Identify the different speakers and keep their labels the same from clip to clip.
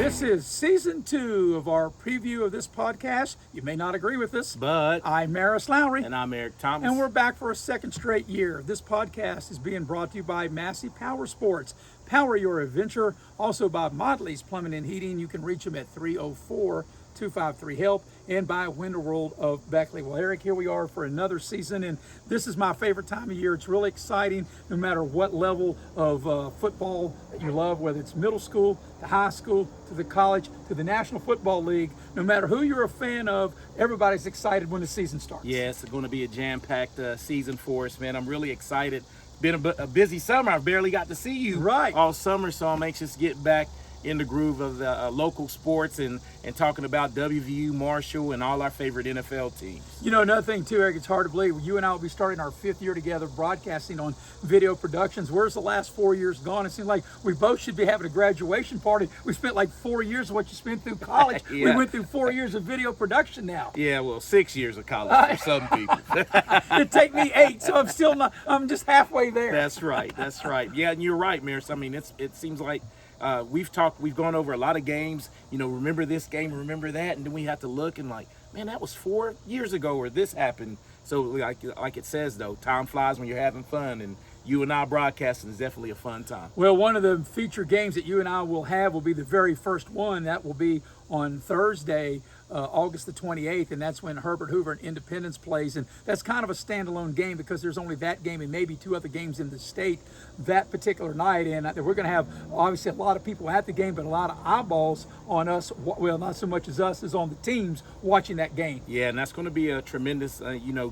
Speaker 1: This is season 2 of our preview of this podcast. You may not agree with us,
Speaker 2: But
Speaker 1: I'm Maris Lowery.
Speaker 2: and I'm Eric Thomas.
Speaker 1: And we're back for a second straight year. This podcast is being brought to you by Massey Power Sports. Power your adventure. Also by Modley's Plumbing and Heating. You can reach them at 304-253-HELP. And by Window World of Beckley. Well, Eric, here we are for another season. And this is my favorite time of year. It's really exciting no matter what level of football that you love, whether it's middle school, to high school, to the college, to the National Football League. No matter who you're a fan of, everybody's excited when the season starts.
Speaker 2: Yeah, it's going to be a jam-packed season for us, man. I'm really excited. It's been a busy summer. I barely got to see you all summer, so I'm anxious to get back in the groove of the local sports and talking about WVU, Marshall, and all our favorite NFL teams.
Speaker 1: You know, another thing, too, Eric, it's hard to believe. You and I will be starting our 5th year together broadcasting on video productions. Where's the last 4 years gone? It seems like we both should be having a graduation party. We spent like 4 years of what you spent through college.
Speaker 2: Yeah.
Speaker 1: We went through 4 years of video production now.
Speaker 2: Yeah, well, 6 years of college for some people.
Speaker 1: It'd take me 8, so I'm still not, I'm just halfway there.
Speaker 2: That's right. Yeah, and you're right, Maris. I mean, it seems like we've gone over a lot of games, you know, remember this game, remember that, and then we have to look and like, man, that was 4 years ago where this happened. So like it says, though, time flies when you're having fun, and you and I broadcasting is definitely a fun time.
Speaker 1: Well, one of the feature games that you and I will have will be the very first one. That will be on Thursday, August the 28th, and that's when Herbert Hoover and Independence plays. And that's kind of a standalone game because there's only that game and maybe 2 other games in the state that particular night. And we're going to have, obviously, a lot of people at the game, but a lot of eyeballs on us. Well, not so much as us, as on the teams watching that game.
Speaker 2: Yeah, and that's going to be a tremendous,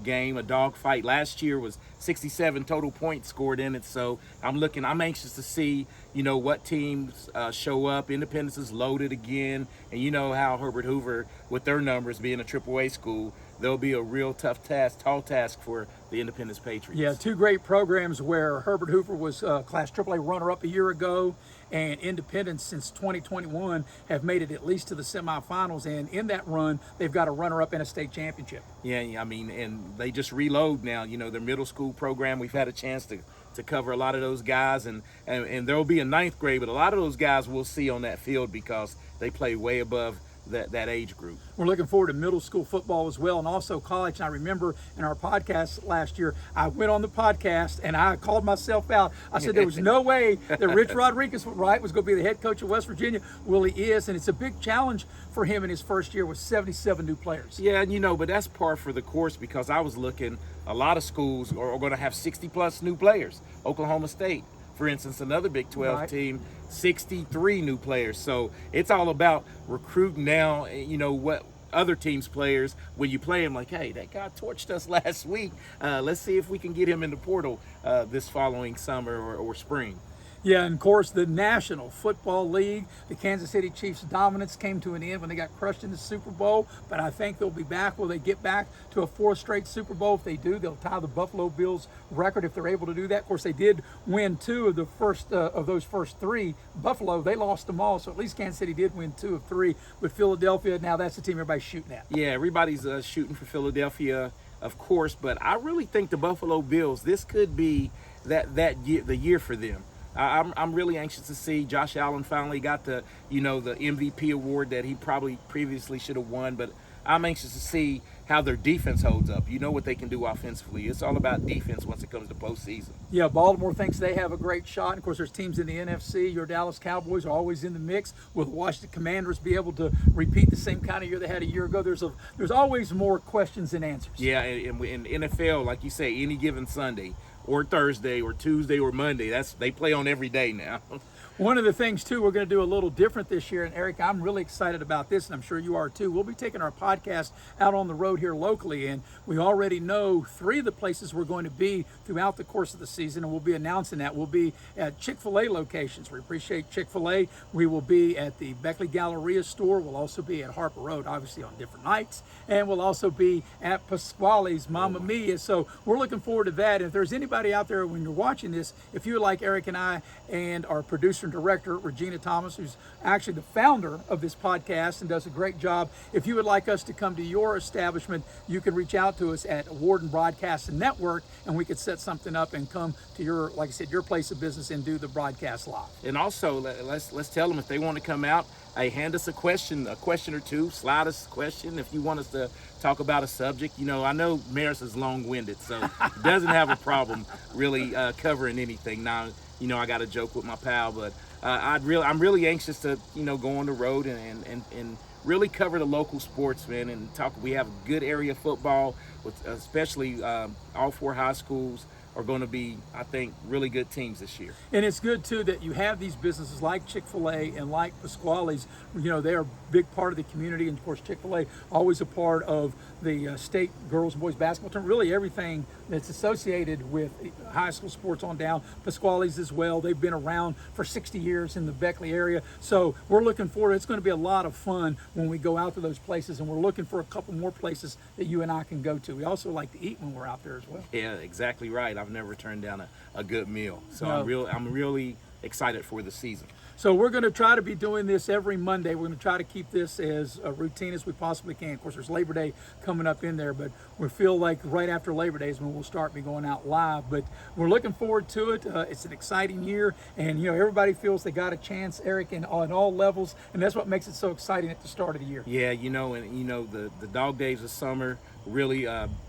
Speaker 2: game, a dogfight. Last year was 67 total points scored in it. So I'm anxious to see, what teams show up. Independence is loaded again. And you know how Herbert Hoover, with their numbers being a AAA school, there'll be a real tall task for the Independence Patriots.
Speaker 1: Yeah, 2 great programs where Herbert Hoover was Class AAA runner-up a year ago, and Independence since 2021 have made it at least to the semifinals, and in that run, they've got a runner-up in a state championship.
Speaker 2: Yeah, I mean, and they just reload now, their middle school program. We've had a chance to cover a lot of those guys, and there'll be a 9th grade, but a lot of those guys we'll see on that field because they play way above that age group.
Speaker 1: We're looking forward to middle school football as well, and also college. And I remember in our podcast last year, I went on the podcast and I called myself out. I said there was no way that Rich Rodriguez was going to be the head coach of West Virginia. Well, he is, and it's a big challenge for him in his first year with 77 new players.
Speaker 2: Yeah, but that's par for the course because I was looking, a lot of schools are going to have 60-plus new players. Oklahoma State, for instance, another Big 12 team, 63 new players. So it's all about recruiting now, what other teams' players, when you play them, like, hey, that guy torched us last week. Let's see if we can get him in the portal this following summer or spring.
Speaker 1: Yeah, and of course, the National Football League, the Kansas City Chiefs' dominance came to an end when they got crushed in the Super Bowl, but I think they'll be back. Will they get back to a 4th straight Super Bowl? If they do, they'll tie the Buffalo Bills record if they're able to do that. Of course, they did win 2 of the first of those first 3. Buffalo, they lost them all, so at least Kansas City did win 2 of 3. With Philadelphia, now that's the team everybody's shooting at.
Speaker 2: Yeah, everybody's shooting for Philadelphia, of course, but I really think the Buffalo Bills, this could be that year, the year for them. I'm really anxious to see. Josh Allen finally got the MVP award that he probably previously should have won, but I'm anxious to see how their defense holds up. You know what they can do offensively. It's all about defense once it comes to postseason.
Speaker 1: Yeah, Baltimore thinks they have a great shot. And of course, there's teams in the NFC. Your Dallas Cowboys are always in the mix. Will the Washington Commanders be able to repeat the same kind of year they had a year ago? There's always more questions than answers.
Speaker 2: Yeah, and in NFL, like you say, any given Sunday or Thursday or Tuesday or Monday, they play on every day now.
Speaker 1: One of the things, too, we're going to do a little different this year, and Eric, I'm really excited about this, and I'm sure you are, too. We'll be taking our podcast out on the road here locally, and we already know 3 of the places we're going to be throughout the course of the season, and we'll be announcing that. We'll be at Chick-fil-A locations. We appreciate Chick-fil-A. We will be at the Beckley Galleria store. We'll also be at Harper Road, obviously, on different nights, and we'll also be at Pasquale's Mamma Mia. So we're looking forward to that, and if there's anybody anybody out there, when you're watching this, if you would like Eric and I and our producer and director, Regina Thomas, who's actually the founder of this podcast and does a great job, if you would like us to come to your establishment, you can reach out to us at Warden Broadcast Network, and we could set something up and come to your, like I said, your place of business and do the broadcast live.
Speaker 2: And also, let's tell them if they want to come out, hey, hand us a question or two, slide us a question if you want us to talk about a subject. You know, I know Maris is long-winded, so he doesn't have a problem really covering anything. Now, you know, I got a joke with my pal, but I'm really anxious to, you know, go on the road and really cover the local sports, man, and talk. We have good area football, with especially all 4 high schools are going to be, I think, really good teams this year.
Speaker 1: And it's good, too, that you have these businesses like Chick-fil-A and like Pasquale's. You know, they are a big part of the community. And, of course, Chick-fil-A always a part of the state girls and boys basketball team. Really everything that's associated with high school sports on down. Pasquale's as well. They've been around for 60 years in the Beckley area. So we're looking forward. It's going to be a lot of fun when we go out to those places. And we're looking for a couple more places that you and I can go to. We also like to eat when we're out there as well.
Speaker 2: Yeah, exactly right. I've never turned down a good meal. So
Speaker 1: No.
Speaker 2: I'm really excited for the season.
Speaker 1: So we're going to try to be doing this every Monday. We're going to try to keep this as routine as we possibly can. Of course, there's Labor Day coming up in there, but we feel like right after Labor Day is when we'll start be going out live. But we're looking forward to it. It's an exciting year, and you know everybody feels they got a chance, Eric, on all levels, and that's what makes it so exciting at the start of the year.
Speaker 2: Yeah, you know, and you know the dog days of summer really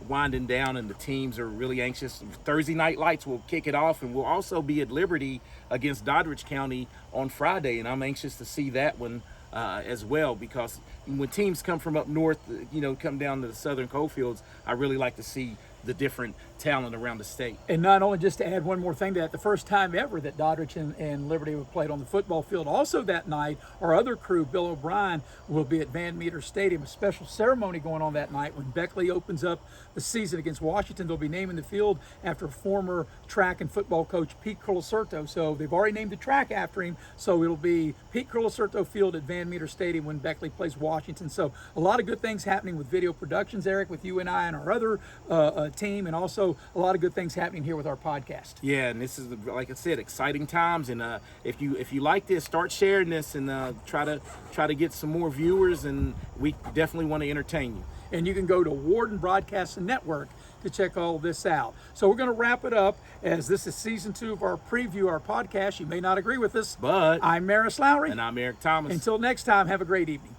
Speaker 2: winding down, and the teams are really anxious. Thursday Night Lights will kick it off, and we'll also be at Liberty against Doddridge County on Friday, and I'm anxious to see that one as well, because when teams come from up north, you know, come down to the southern coalfields, I really like to see the different talent around the state.
Speaker 1: And not only, just to add one more thing to that, the first time ever that Doddridge and Liberty have played on the football field. Also that night, our other crew, Bill O'Brien, will be at Van Meter Stadium. A special ceremony going on that night when Beckley opens up the season against Washington. They'll be naming the field after former track and football coach Pete Colacerto. So they've already named the track after him. So it'll be Pete Colacerto Field at Van Meter Stadium when Beckley plays Washington. So a lot of good things happening with Video Productions, Eric, with you and I and our other team, and also a lot of good things happening here with our podcast.
Speaker 2: Yeah, and this is, like I said, exciting times. And if you like this, start sharing this and try to get some more viewers. And we definitely want to entertain you.
Speaker 1: And you can go to Warden Broadcast Network to check all this out. So we're going to wrap it up, as this is season 2 of our preview, our podcast. You may not agree with us,
Speaker 2: But
Speaker 1: I'm Maris Lowery.
Speaker 2: and I'm Eric Thomas.
Speaker 1: Until next time, have a great evening.